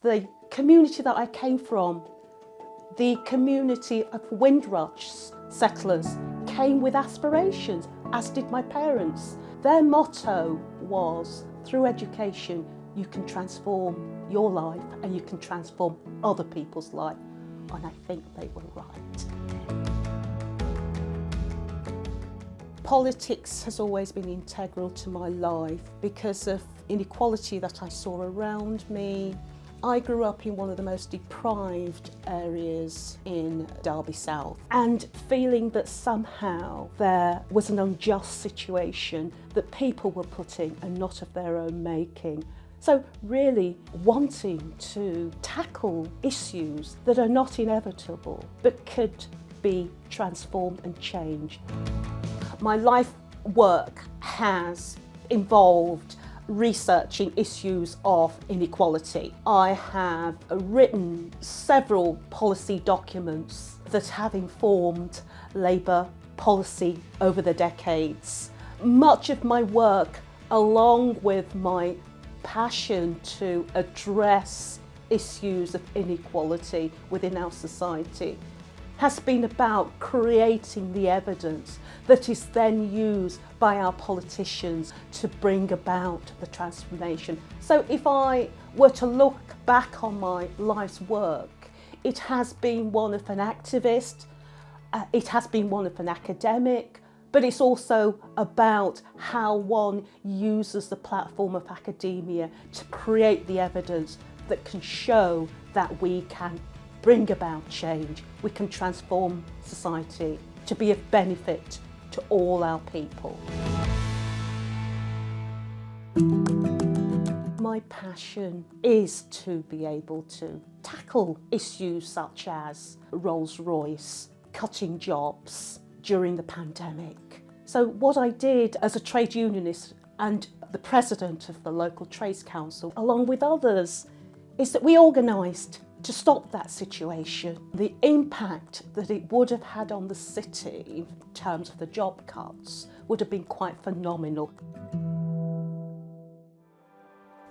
The community that I came from, the community of Windrush settlers, came with aspirations, as did my parents. Their motto was, through education, you can transform your life and you can transform other people's life. And I think they were right. Politics has always been integral to my life because of inequality that I saw around me. I grew up in one of the most deprived areas in Derby South, and feeling that somehow there was an unjust situation that people were put in and not of their own making. So really wanting to tackle issues that are not inevitable but could be transformed and changed. My life work has involved researching issues of inequality. I have written several policy documents that have informed Labour policy over the decades. Much of my work, along with my passion to address issues of inequality within our society, has been about creating the evidence that is then used by our politicians to bring about the transformation. So if I were to look back on my life's work, it has been one of an activist, it has been one of an academic, but it's also about how one uses the platform of academia to create the evidence that can show that we can bring about change, we can transform society to be of benefit to all our people. My passion is to be able to tackle issues such as Rolls-Royce, cutting jobs during the pandemic. So what I did as a trade unionist and the president of the local trades council, along with others, is that we organised to stop that situation. The impact that it would have had on the city in terms of the job cuts would have been quite phenomenal.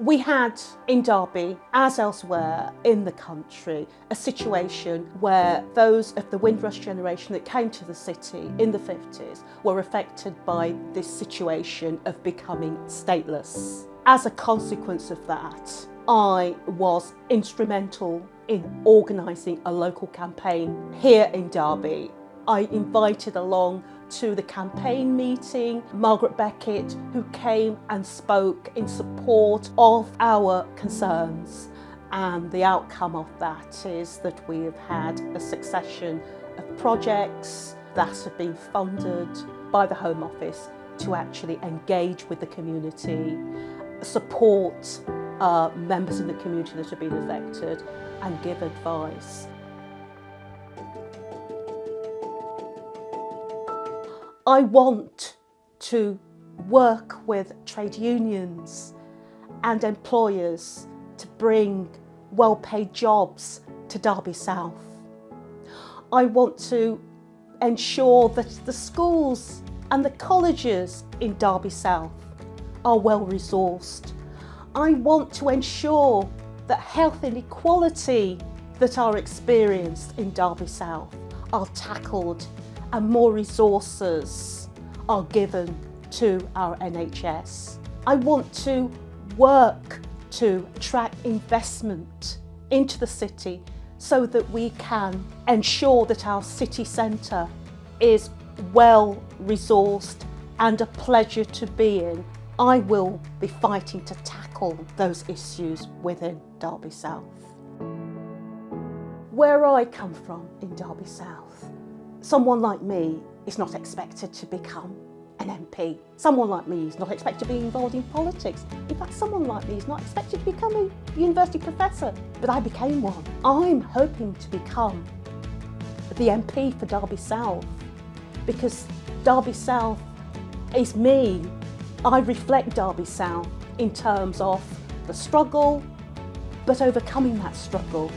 We had in Derby, as elsewhere in the country, a situation where those of the Windrush generation that came to the city in the 50s were affected by this situation of becoming stateless. As a consequence of that, I was instrumental in organising a local campaign here in Derby. I invited along to the campaign meeting Margaret Beckett, who came and spoke in support of our concerns. And the outcome of that is that we have had a succession of projects that have been funded by the Home Office to actually engage with the community, support members in the community that have been affected, and give advice. I want to work with trade unions and employers to bring well-paid jobs to Derby South. I want to ensure that the schools and the colleges in Derby South are well resourced. I want to ensure that health inequality that are experienced in Derby South are tackled and more resources are given to our NHS. I want to work to attract investment into the city so that we can ensure that our city centre is well resourced and a pleasure to be in. I will be fighting to tackle those issues within Derby South. Where I come from in Derby South, someone like me is not expected to become an MP. Someone like me is not expected to be involved in politics. In fact, someone like me is not expected to become a university professor, but I became one. I'm hoping to become the MP for Derby South because Derby South is me. I reflect Derby South in terms of the struggle, but overcoming that struggle